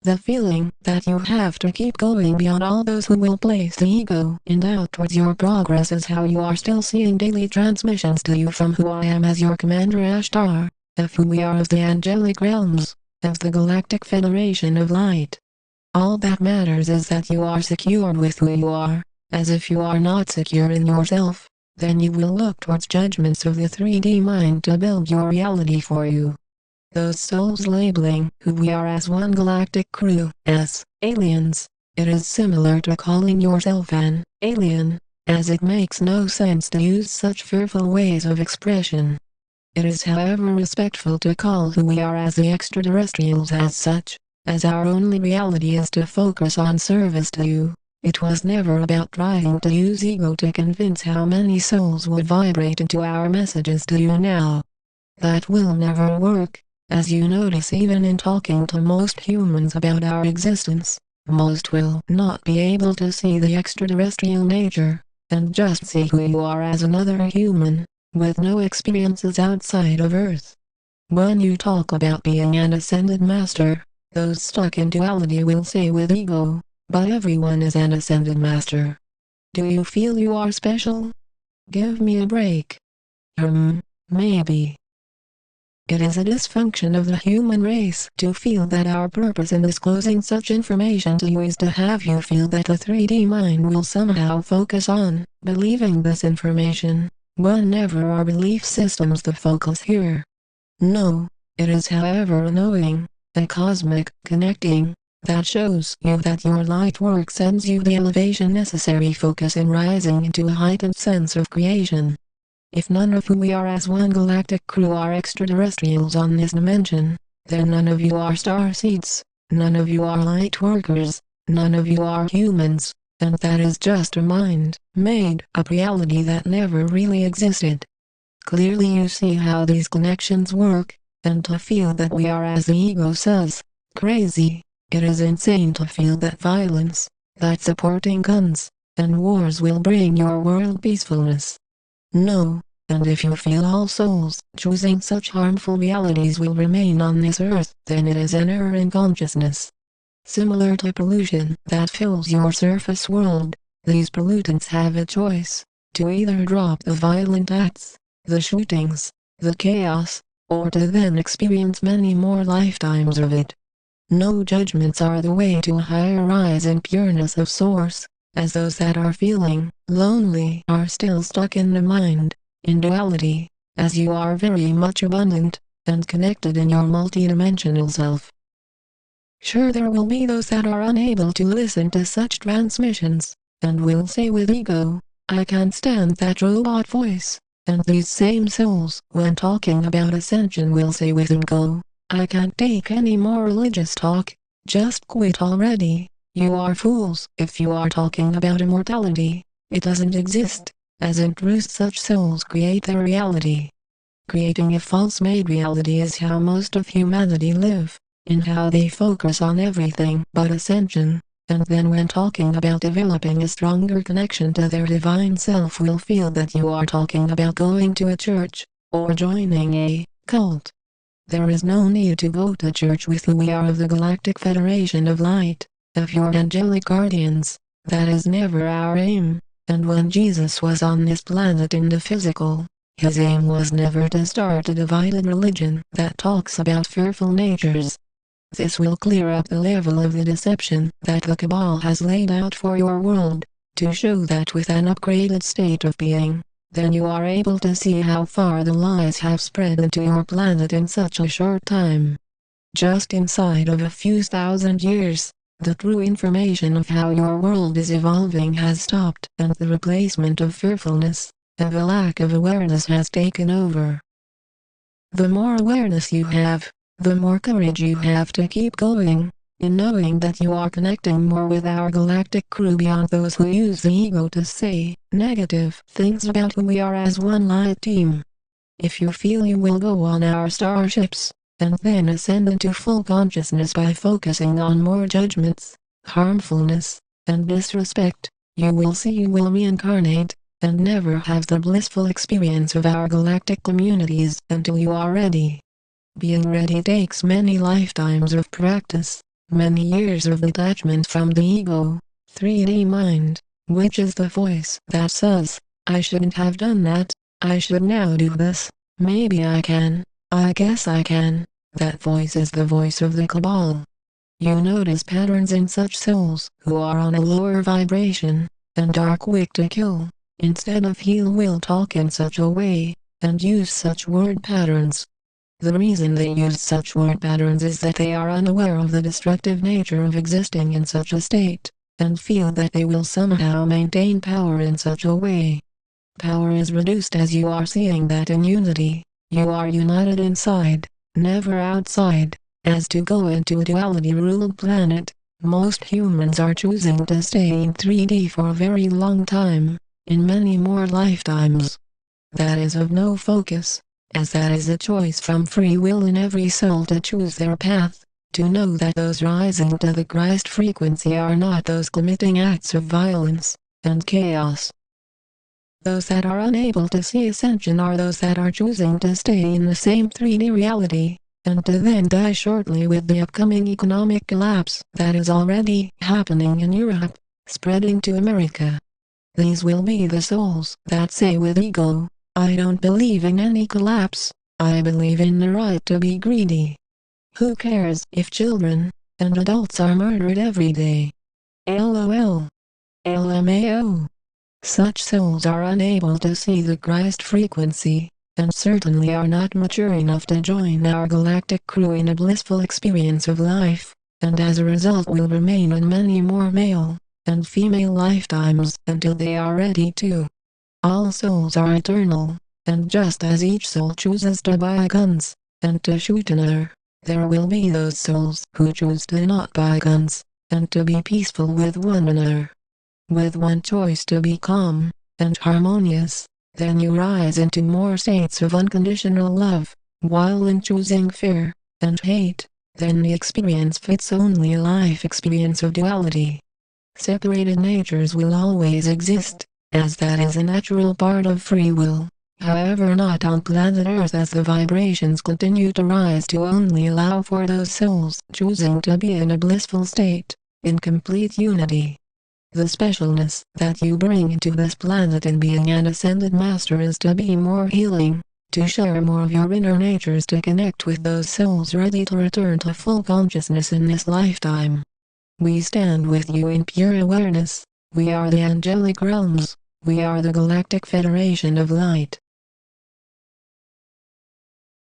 The feeling that you have to keep going beyond all those who will place the ego in doubt towards your progress is how you are still seeing daily transmissions to you from who I am as your Commander Ashtar, of who we are of the angelic realms, of the Galactic Federation of Light. All that matters is that you are secured with who you are, as if you are not secure in yourself, then you will look towards judgments of the 3D mind to build your reality for you. Those souls labeling who we are as one galactic crew as aliens. It is similar to calling yourself an alien, as it makes no sense to use such fearful ways of expression. It is however respectful to call who we are as the extraterrestrials as such, as our only reality is to focus on service to you. It was never about trying to use ego to convince how many souls would vibrate into our messages to you now. That will never work. As you notice even in talking to most humans about our existence, most will not be able to see the extraterrestrial nature, and just see who you are as another human, with no experiences outside of Earth. When you talk about being an ascended master, those stuck in duality will say with ego, but everyone is an ascended master. Do you feel you are special? Give me a break. Maybe. It is a dysfunction of the human race to feel that our purpose in disclosing such information to you is to have you feel that the 3D mind will somehow focus on believing this information, whenever our belief system's the focus here. No, it is however knowing, a cosmic connecting, that shows you that your light work sends you the elevation necessary focus in rising into a heightened sense of creation. If none of who we are as one galactic crew are extraterrestrials on this dimension, then none of you are starseeds, none of you are light workers, none of you are humans, and that is just a mind-made up reality that never really existed. Clearly you see how these connections work, and to feel that we are as the ego says, crazy. It is insane to feel that violence, that supporting guns, and wars will bring your world peacefulness. No, and if you feel all souls choosing such harmful realities will remain on this earth, then it is an error in consciousness. Similar to pollution that fills your surface world, these pollutants have a choice, to either drop the violent acts, the shootings, the chaos, or to then experience many more lifetimes of it. No judgments are the way to a higher rise in pureness of source, as those that are feeling lonely are still stuck in the mind, in duality, as you are very much abundant, and connected in your multidimensional self. Sure, there will be those that are unable to listen to such transmissions, and will say with ego, I can't stand that robot voice, and these same souls, when talking about ascension will say with ego, I can't take any more religious talk, just quit already. You are fools if you are talking about immortality. It doesn't exist, as in truth such souls create their reality. Creating a false-made reality is how most of humanity live, in how they focus on everything but ascension, and then when talking about developing a stronger connection to their divine self will feel that you are talking about going to a church, or joining a cult. There is no need to go to church with who we are of the Galactic Federation of Light, of your angelic guardians. That is never our aim, and when Jesus was on this planet in the physical, his aim was never to start a divided religion that talks about fearful natures. This will clear up the level of the deception that the Cabal has laid out for your world, to show that with an upgraded state of being, then you are able to see how far the lies have spread into your planet in such a short time. Just inside of a few thousand years, the true information of how your world is evolving has stopped, and the replacement of fearfulness, of a lack of awareness has taken over. The more awareness you have, the more courage you have to keep going, in knowing that you are connecting more with our galactic crew beyond those who use the ego to say negative things about who we are as one light team. If you feel you will go on our starships, and then ascend into full consciousness by focusing on more judgments, harmfulness, and disrespect, you will see you will reincarnate, and never have the blissful experience of our galactic communities until you are ready. Being ready takes many lifetimes of practice, Many years of detachment from the ego, 3D mind, which is the voice that says, I shouldn't have done that, I should now do this, maybe I can, I guess I can. That voice is the voice of the cabal. You notice patterns in such souls who are on a lower vibration, and are quick to kill, instead of heal will talk in such a way, and use such word patterns. The reason they use such word patterns is that they are unaware of the destructive nature of existing in such a state, and feel that they will somehow maintain power in such a way. Power is reduced as you are seeing that in unity, you are united inside, never outside. As to go into a duality-ruled planet, most humans are choosing to stay in 3D for a very long time, in many more lifetimes. That is of no focus, as that is a choice from free will in every soul to choose their path, to know that those rising to the Christ frequency are not those committing acts of violence and chaos. Those that are unable to see ascension are those that are choosing to stay in the same 3D reality, and to then die shortly with the upcoming economic collapse that is already happening in Europe, spreading to America. These will be the souls that say with ego, I don't believe in any collapse, I believe in the right to be greedy. Who cares if children and adults are murdered every day? LOL. LMAO. Such souls are unable to see the Christ frequency, and certainly are not mature enough to join our galactic crew in a blissful experience of life, and as a result will remain in many more male and female lifetimes until they are ready to. All souls are eternal, and just as each soul chooses to buy guns and to shoot another, there will be those souls who choose to not buy guns and to be peaceful with one another. With one choice to be calm and harmonious, then you rise into more states of unconditional love, while in choosing fear and hate, then the experience fits only a life experience of duality. Separated natures will always exist, as that is a natural part of free will, however not on planet Earth as the vibrations continue to rise to only allow for those souls choosing to be in a blissful state, in complete unity. The specialness that you bring into this planet in being an ascended master is to be more healing, to share more of your inner natures to connect with those souls ready to return to full consciousness in this lifetime. We stand with you in pure awareness. We are the angelic realms. We are the Galactic Federation of Light.